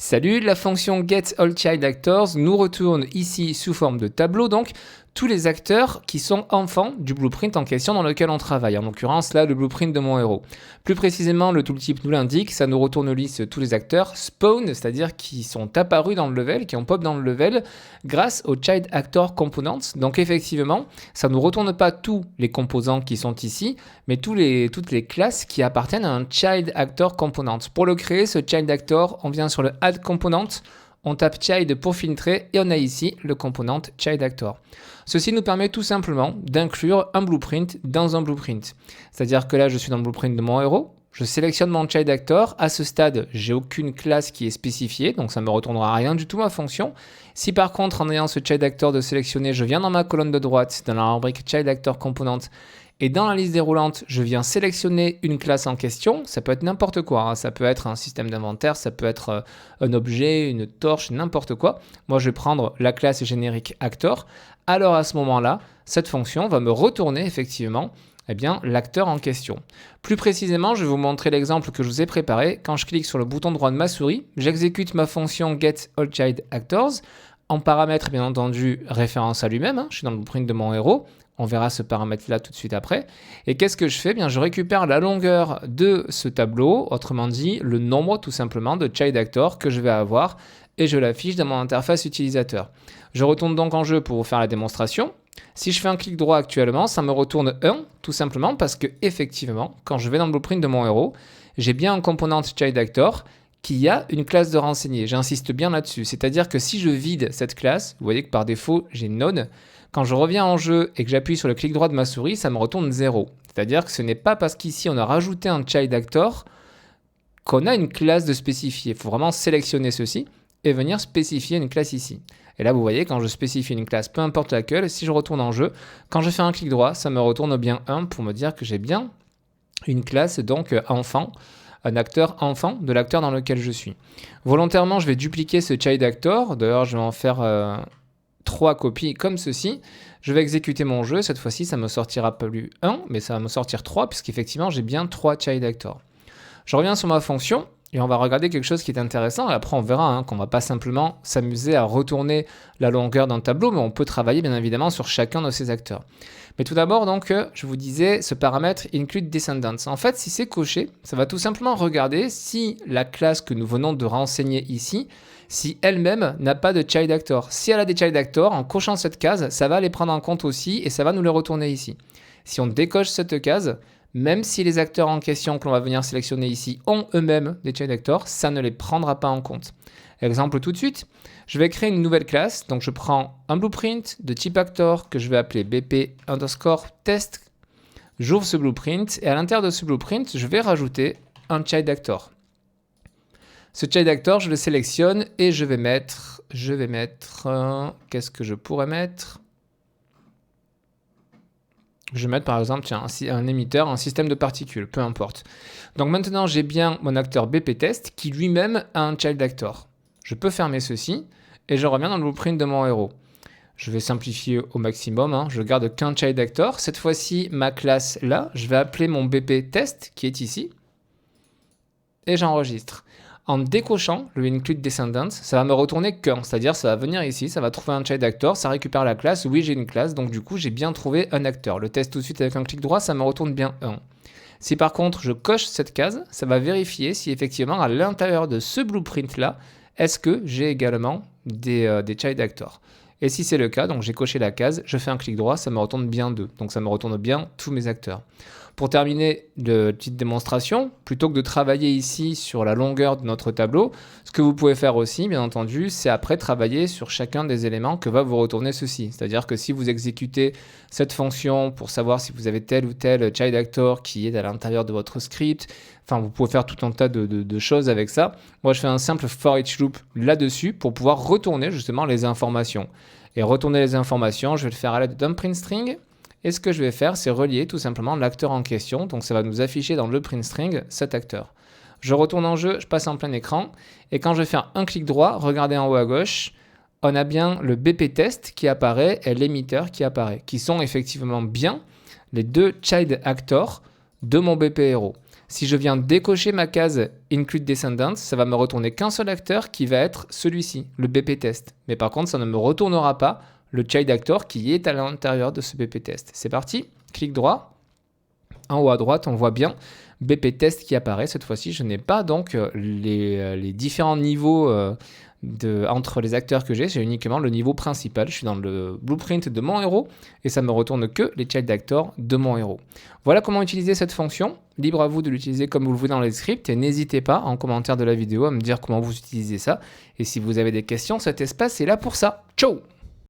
Salut, la fonction getAllChildActors nous retourne ici sous forme de tableau, donc tous les acteurs qui sont enfants du blueprint en question dans lequel on travaille. En l'occurrence, là, le blueprint de mon héros. Plus précisément, le tooltip nous l'indique, ça nous retourne liste tous les acteurs spawn, c'est-à-dire qui sont apparus dans le level, qui ont pop dans le level, grâce au child actor components. Donc effectivement, ça ne nous retourne pas tous les composants qui sont ici, mais toutes les classes qui appartiennent à un child actor component. Pour le créer, ce child actor, on vient sur le add component, on tape child pour filtrer et on a ici le component child actor. Ceci nous permet tout simplement d'inclure un blueprint dans un blueprint. C'est-à-dire que là, je suis dans le blueprint de mon héros, je sélectionne mon child actor. À ce stade, j'ai aucune classe qui est spécifiée, donc ça ne me retournera rien du tout ma fonction. Si par contre, en ayant ce child actor de sélectionner, je viens dans ma colonne de droite, dans la rubrique child actor component, et dans la liste déroulante, je viens sélectionner une classe en question. Ça peut être n'importe quoi, hein. Ça peut être un système d'inventaire, ça peut être un objet, une torche, n'importe quoi. Moi, je vais prendre la classe générique actor. Alors à ce moment-là, cette fonction va me retourner effectivement l'acteur en question. Plus précisément, je vais vous montrer l'exemple que je vous ai préparé. Quand je clique sur le bouton droit de ma souris, j'exécute ma fonction getAllChildActors. En paramètre, bien entendu, référence à lui-même, hein. Je suis dans le blueprint de mon héros. On verra ce paramètre-là tout de suite après. Et qu'est-ce que je fais? Je récupère la longueur de ce tableau, autrement dit, le nombre tout simplement de child actors que je vais avoir et je l'affiche dans mon interface utilisateur. Je retourne donc en jeu pour vous faire la démonstration. Si je fais un clic droit actuellement, ça me retourne 1, tout simplement parce que effectivement, quand je vais dans le blueprint de mon héros, j'ai bien un component child actor qui a une classe de renseigné. J'insiste bien là-dessus. C'est-à-dire que si je vide cette classe, vous voyez que par défaut, j'ai none. Quand je reviens en jeu et que j'appuie sur le clic droit de ma souris, ça me retourne 0. C'est-à-dire que ce n'est pas parce qu'ici on a rajouté un child actor qu'on a une classe de spécifier. Il faut vraiment sélectionner ceci et venir spécifier une classe ici. Et là, vous voyez, quand je spécifie une classe, peu importe laquelle, si je retourne en jeu, quand je fais un clic droit, ça me retourne bien 1 pour me dire que j'ai bien une classe, donc enfant, un acteur enfant de l'acteur dans lequel je suis. Volontairement, je vais dupliquer ce child actor. D'ailleurs, je vais en faire 3 copies comme ceci. Je vais exécuter mon jeu. Cette fois-ci, ça ne me sortira pas plus 1, mais ça va me sortir 3, puisqu'effectivement, j'ai bien 3 child actors. Je reviens sur ma fonction. Et on va regarder quelque chose qui est intéressant. Et après, on verra qu'on ne va pas simplement s'amuser à retourner la longueur d'un tableau, mais on peut travailler bien évidemment sur chacun de ces acteurs. Mais tout d'abord, donc, je vous disais, ce paramètre include descendants. En fait, si c'est coché, ça va tout simplement regarder si la classe que nous venons de renseigner ici, si elle-même n'a pas de child actor. Si elle a des child actors, en cochant cette case, ça va les prendre en compte aussi et ça va nous les retourner ici. Si on décoche cette case, même si les acteurs en question que l'on va venir sélectionner ici ont eux-mêmes des child actors, ça ne les prendra pas en compte. Exemple tout de suite, je vais créer une nouvelle classe. Donc je prends un blueprint de type actor que je vais appeler bp_test. J'ouvre ce blueprint et à l'intérieur de ce blueprint, je vais rajouter un child actor. Ce child actor, je le sélectionne et je vais mettre, qu'est-ce que je pourrais mettre? Je vais mettre par exemple un émetteur, un système de particules, peu importe. Donc maintenant, j'ai bien mon acteur bp_test qui lui-même a un child actor. Je peux fermer ceci et je reviens dans le blueprint de mon héros. Je vais simplifier au maximum, je garde qu'un child actor. Cette fois-ci, ma classe là, je vais appeler mon bp_test qui est ici et j'enregistre. En décochant le include descendants, ça va me retourner qu'un, c'est-à-dire ça va venir ici, ça va trouver un child actor, ça récupère la classe, oui j'ai une classe, donc du coup j'ai bien trouvé un acteur. Le test tout de suite avec un clic droit, ça me retourne bien 1. Si par contre je coche cette case, ça va vérifier si effectivement à l'intérieur de ce blueprint-là, est-ce que j'ai également des child actors. Et si c'est le cas, donc j'ai coché la case, je fais un clic droit, ça me retourne bien 2. Donc ça me retourne bien tous mes acteurs. Pour terminer la petite démonstration, plutôt que de travailler ici sur la longueur de notre tableau, ce que vous pouvez faire aussi, bien entendu, c'est après travailler sur chacun des éléments que va vous retourner ceci. C'est-à-dire que si vous exécutez cette fonction pour savoir si vous avez tel ou tel child actor qui est à l'intérieur de votre script, vous pouvez faire tout un tas de choses avec ça. Moi, je fais un simple for each loop là-dessus pour pouvoir retourner justement les informations. Et retourner les informations, je vais le faire à l'aide d'un print string. Et ce que je vais faire, c'est relier tout simplement l'acteur en question. Donc ça va nous afficher dans le print string cet acteur. Je retourne en jeu, je passe en plein écran. Et quand je vais faire un clic droit, regardez en haut à gauche, on a bien le bp_test qui apparaît et l'émetteur qui apparaît, qui sont effectivement bien les deux child actors de mon BP héros. Si je viens décocher ma case Include Descendants, ça va me retourner qu'un seul acteur qui va être celui-ci, le BP test. Mais par contre, ça ne me retournera pas le child actor qui est à l'intérieur de ce BP test. C'est parti, clic droit. En haut à droite, on voit bien BP test qui apparaît. Cette fois-ci, je n'ai pas donc les différents niveaux entre les acteurs que j'ai uniquement le niveau principal. Je suis dans le blueprint de mon héros et ça me retourne que les child actors de mon héros. Voilà comment utiliser cette fonction. Libre à vous de l'utiliser comme vous le voulez dans les scripts et n'hésitez pas en commentaire de la vidéo à me dire comment vous utilisez ça. Et si vous avez des questions, cet espace est là pour ça. Ciao!